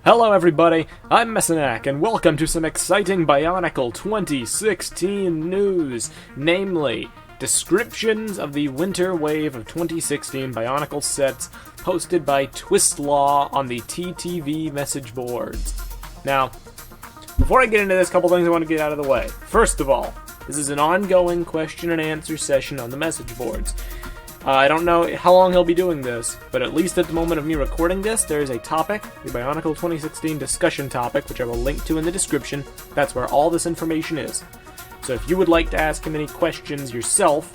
Hello everybody, I'm Meso, and welcome to some exciting BIONICLE 2016 news, namely, descriptions of the winter wave of 2016 BIONICLE sets posted by Twistlaw on the TTV Message Boards. Now, before I get into this, a couple things I want to get out of the way. First of all, this is an ongoing question and answer session on the message boards. I don't know how long he'll be doing this, but at least at the moment of me recording this, there is a topic, the BIONICLE 2016 discussion topic, which I will link to in the description. That's where all this information is. So if you would like to ask him any questions yourself,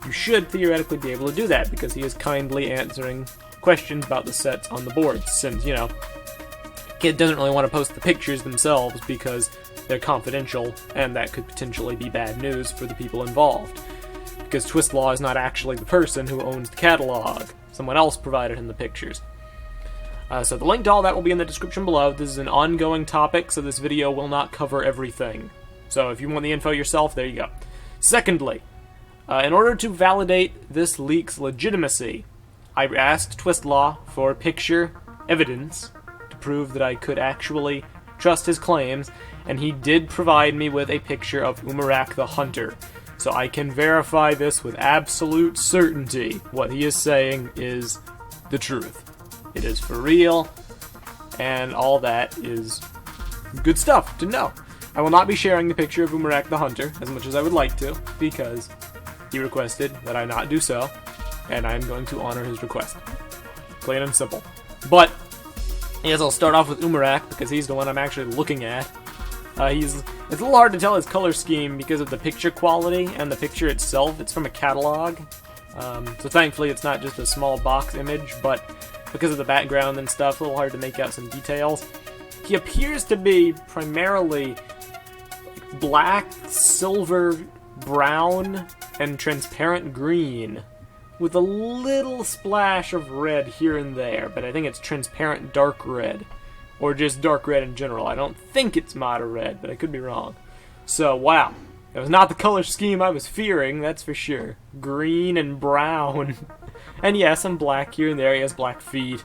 you should theoretically be able to do that, because he is kindly answering questions about the sets on the boards, since, you know, kid doesn't really want to post the pictures themselves because they're confidential, and that could potentially be bad news for the people involved. Because Twistlaw is not actually the person who owns the catalog. Someone else provided him the pictures. So the link to all that will be in the description below. This is an ongoing topic, so this video will not cover everything. So if you want the info yourself, there you go. Secondly, in order to validate this leak's legitimacy, I asked Twistlaw for picture evidence to prove that I could actually trust his claims, and he did provide me with a picture of Umarak the Hunter. So I can verify this with absolute certainty. What he is saying is the truth. It is for real, and all that is good stuff to know. I will not be sharing the picture of Umarak the Hunter, as much as I would like to, because he requested that I not do so, and I'm going to honor his request. Plain and simple. But, yes, I'll start off with Umarak, because he's the one I'm actually looking at. It's a little hard to tell his color scheme because of the picture quality and the picture itself. It's from a catalog, so thankfully it's not just a small box image, but because of the background and stuff, a little hard to make out some details. He appears to be primarily black, silver, brown, and transparent green, with a little splash of red here and there, but I think it's transparent dark red. Or just dark red in general. I don't think it's Mata red, but I could be wrong. So, wow. That was not the color scheme I was fearing, that's for sure. Green and brown. And yes, some black here and there. He has black feet.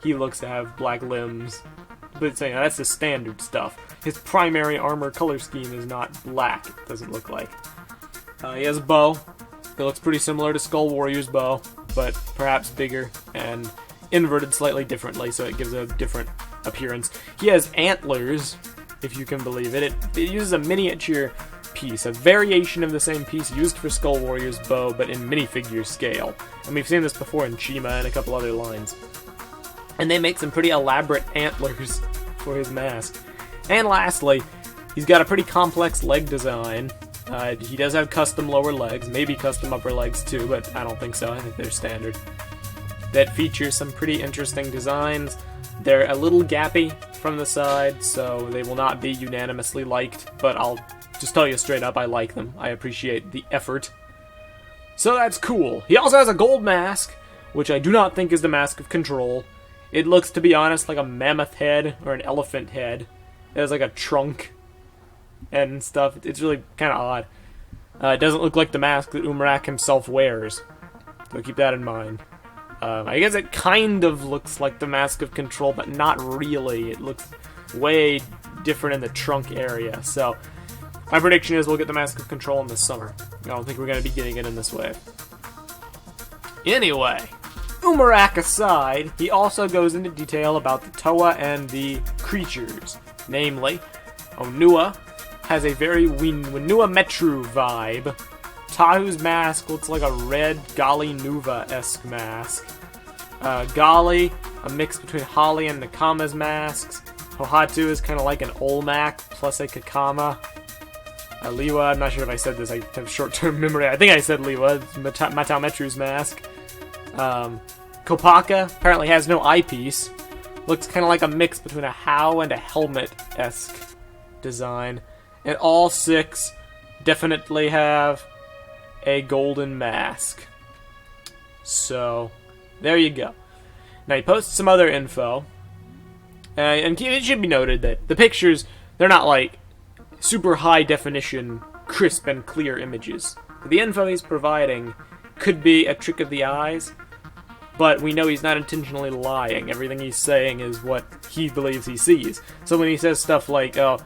He looks to have black limbs. But you know, that's the standard stuff. His primary armor color scheme is not black, it doesn't look like. He has a bow. It looks pretty similar to Skull Warrior's bow, but perhaps bigger and inverted slightly differently, so it gives a different appearance. He has antlers, if you can believe it. It uses a miniature piece, a variation of the same piece used for Skull Warrior's bow, but in minifigure scale. And we've seen this before in Chima and a couple other lines. And they make some pretty elaborate antlers for his mask. And lastly, he's got a pretty complex leg design. He does have custom lower legs, maybe custom upper legs too, but I don't think so. I think they're standard. That features some pretty interesting designs. They're a little gappy from the side, so they will not be unanimously liked, but I'll just tell you straight up, I like them. I appreciate the effort. So that's cool. He also has a gold mask, which I do not think is the Mask of Control. It looks, to be honest, like a mammoth head or an elephant head. It has like a trunk and stuff. It's really kind of odd. It doesn't look like the mask that Umarak himself wears, so keep that in mind. I guess it kind of looks like the Mask of Control, but not really. It looks way different in the trunk area. So, my prediction is we'll get the Mask of Control in the summer. I don't think we're going to be getting it in this wave. Anyway, Umarak aside, he also goes into detail about the Toa and the creatures. Namely, Onua has a very Winua Metru vibe. Tahu's mask looks like a red Gali Nuva-esque mask. Gali, a mix between Holly and Nakama's masks. Hohatu is kind of like an Olmec plus a Kakama. Liwa, I'm not sure if I said this, I have short-term memory. I think I said Liwa, it's Matao Metru's mask. Kopaka apparently has no eyepiece. Looks kind of like a mix between a How and a Helmet-esque design. And all six definitely have a golden mask. So, there you go. Now, he posts some other info. And it should be noted that the pictures, they're not like super high definition, crisp and clear images. The info he's providing could be a trick of the eyes. but we know he's not intentionally lying. Everything he's saying is what he believes he sees. So when he says stuff like, oh,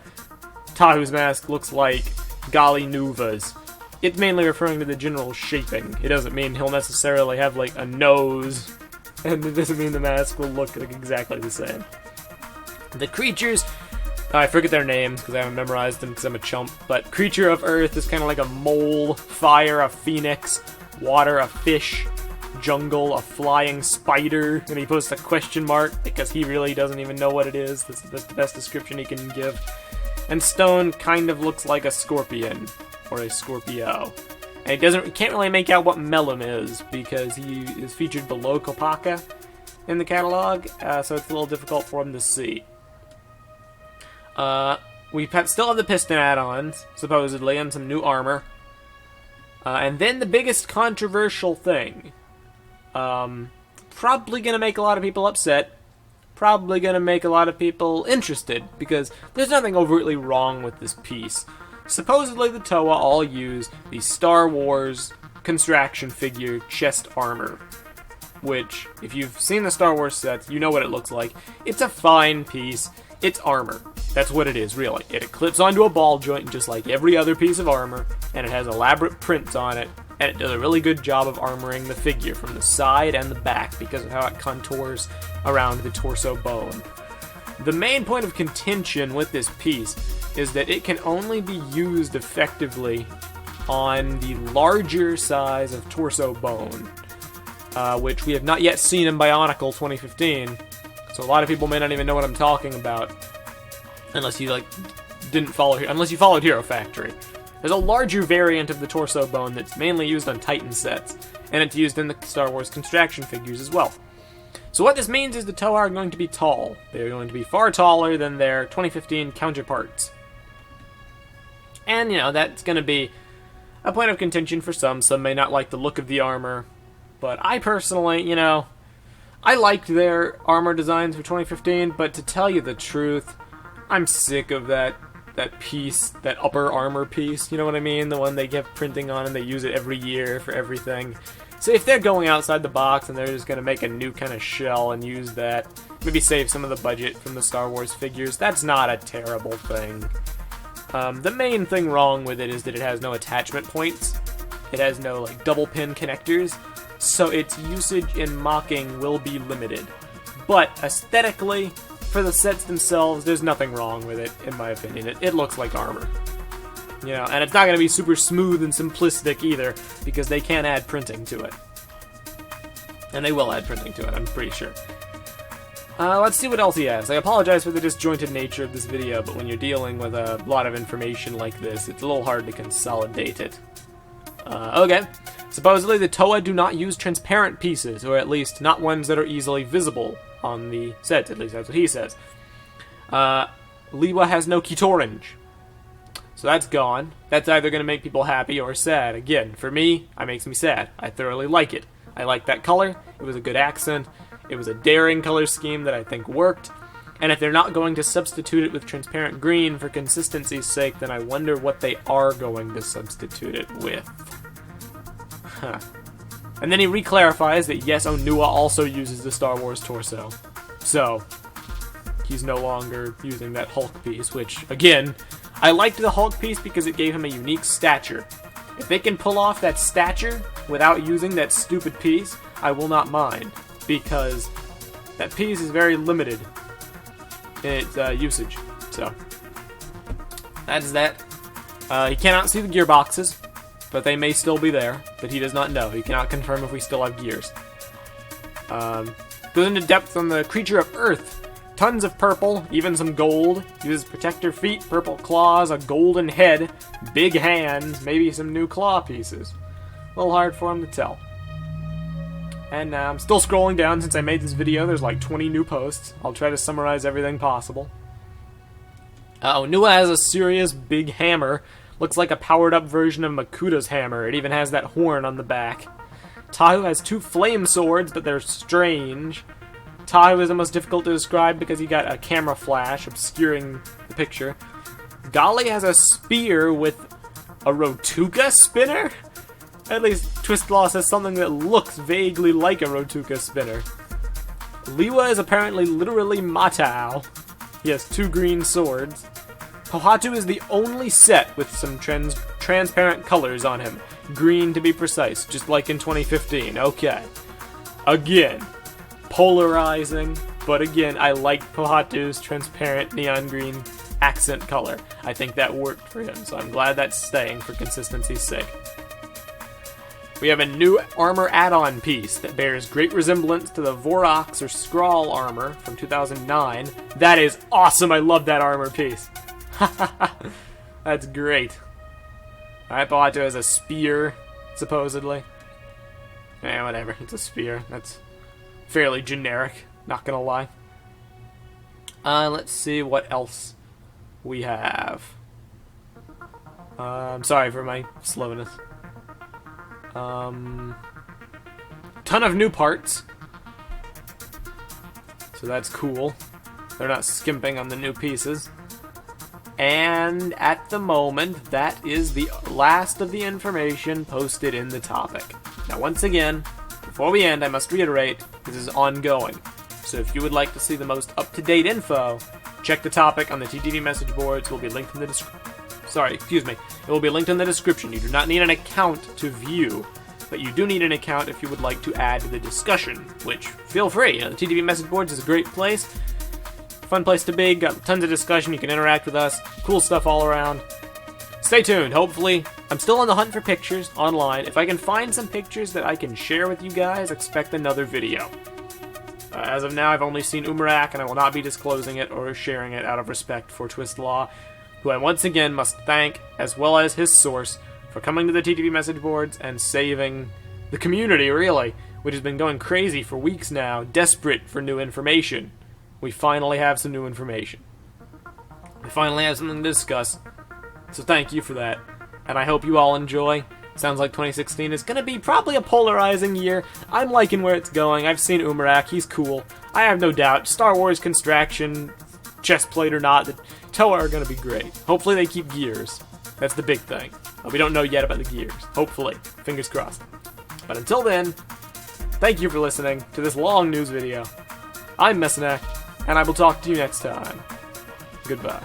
Tahu's mask looks like Gali Nuva's, it's mainly referring to the general shaping. It doesn't mean he'll necessarily have, like, a nose, and it doesn't mean the mask will look like exactly the same. The creatures, I forget their names because I haven't memorized them because I'm a chump, but Creature of Earth is kind of like a mole, Fire, a phoenix, Water, a fish, Jungle, a flying spider, and he puts a question mark because he really doesn't even know what it is. That's the best description he can give. And Stone kind of looks like a scorpion, or a Scorpio. And he can't really make out what Melon is, because he is featured below Kopaka in the catalog, so it's a little difficult for him to see. We still have the piston add-ons, supposedly, and some new armor. And then the biggest controversial thing. Probably gonna make a lot of people upset. Probably gonna make a lot of people interested, because there's nothing overtly wrong with this piece. Supposedly the Toa all use the Star Wars construction figure chest armor, which, if you've seen the Star Wars sets, you know what it looks like. It's a fine piece. It's armor. That's what it is, really. It clips onto a ball joint just like every other piece of armor, and it has elaborate prints on it, and it does a really good job of armoring the figure from the side and the back because of how it contours around the torso bone. The main point of contention with this piece is that it can only be used effectively on the larger size of torso bone, which we have not yet seen in Bionicle 2015, so a lot of people may not even know what I'm talking about, unless you unless you followed Hero Factory. There's a larger variant of the torso bone that's mainly used on Titan sets, and it's used in the Star Wars construction figures as well. So what this means is the Toa are going to be tall. They're going to be far taller than their 2015 counterparts. And, that's going to be a point of contention for some. Some may not like the look of the armor, but I personally, I liked their armor designs for 2015, but to tell you the truth, I'm sick of that piece, that upper armor piece, you know what I mean? The one they get printing on and they use it every year for everything. So if they're going outside the box and they're just going to make a new kind of shell and use that, maybe save some of the budget from the Star Wars figures, that's not a terrible thing. The main thing wrong with it is that it has no attachment points. It has no, double pin connectors, so its usage in mocking will be limited. But aesthetically, for the sets themselves, there's nothing wrong with it, in my opinion. It looks like armor. And it's not going to be super smooth and simplistic either, because they can add printing to it. And they will add printing to it, I'm pretty sure. Let's see what else he has. I apologize for the disjointed nature of this video, but when you're dealing with a lot of information like this, it's a little hard to consolidate it. Okay. Supposedly the Toa do not use transparent pieces, or at least not ones that are easily visible on the sets, at least that's what he says. Liwa has no Kitorange. So that's gone. That's either going to make people happy or sad. Again, for me, it makes me sad. I thoroughly like it. I like that color. It was a good accent. It was a daring color scheme that I think worked. And if they're not going to substitute it with transparent green for consistency's sake, then I wonder what they are going to substitute it with. Huh. And then he reclarifies that yes, Onua also uses the Star Wars torso. So, he's no longer using that Hulk piece, which, again, I liked the Hulk piece because it gave him a unique stature. If they can pull off that stature without using that stupid piece, I will not mind, because that piece is very limited in its usage. So, that's that. He cannot see the gearboxes, but they may still be there, but he does not know. He cannot confirm if we still have gears. Goes into depth on the Creature of Earth. Tons of purple, even some gold. Uses protector feet, purple claws, a golden head, big hands, maybe some new claw pieces. A little hard for him to tell. And I'm still scrolling down since I made this video. There's 20 new posts. I'll try to summarize everything possible. Onua has a serious big hammer. Looks like a powered-up version of Makuta's hammer. It even has that horn on the back. Tahu has 2 flame swords, but they're strange. Tahu is the most difficult to describe because he got a camera flash obscuring the picture. Gali has a spear with a Rotuga spinner? At least Twistloss has something that looks vaguely like a Rotuka spinner. Liwa is apparently literally Matao. He has 2 green swords. Pohatu is the only set with some transparent colors on him. Green to be precise, just like in 2015. Okay. Again, polarizing, but again, I like Pohatu's transparent neon green accent color. I think that worked for him, so I'm glad that's staying for consistency's sake. We have a new armor add-on piece that bears great resemblance to the Vorox or Skrull armor from 2009. That is awesome! I love that armor piece. That's great. Alright, Pohatu has a spear, supposedly. Whatever, it's a spear. That's fairly generic, not gonna lie. Let's see what else we have. Sorry for my slowness. Ton of new parts. So that's cool. They're not skimping on the new pieces. And at the moment, that is the last of the information posted in the topic. Now once again, before we end, I must reiterate, this is ongoing. So if you would like to see the most up-to-date info, check the topic on the TTV Message Boards. It will be linked in the It will be linked in the description. You do not need an account to view, but you do need an account if you would like to add to the discussion, which, feel free. The TTV Message Boards is a great place. Fun place to be. Got tons of discussion. You can interact with us. Cool stuff all around. Stay tuned. Hopefully, I'm still on the hunt for pictures online. If I can find some pictures that I can share with you guys, expect another video. As of now, I've only seen Umarak, and I will not be disclosing it or sharing it out of respect for Twistlaw, who I once again must thank, as well as his source, for coming to the TTV Message Boards and saving the community, really, which has been going crazy for weeks now, desperate for new information. We finally have some new information. We finally have something to discuss. So thank you for that. And I hope you all enjoy. Sounds like 2016 is going to be probably a polarizing year. I'm liking where it's going. I've seen Umarak. He's cool. I have no doubt. Star Wars Construction, chestplate or not, the Toa are going to be great. Hopefully they keep gears. That's the big thing. We don't know yet about the gears. Hopefully. Fingers crossed. But until then, thank you for listening to this long news video. I'm Meso, and I will talk to you next time. Goodbye.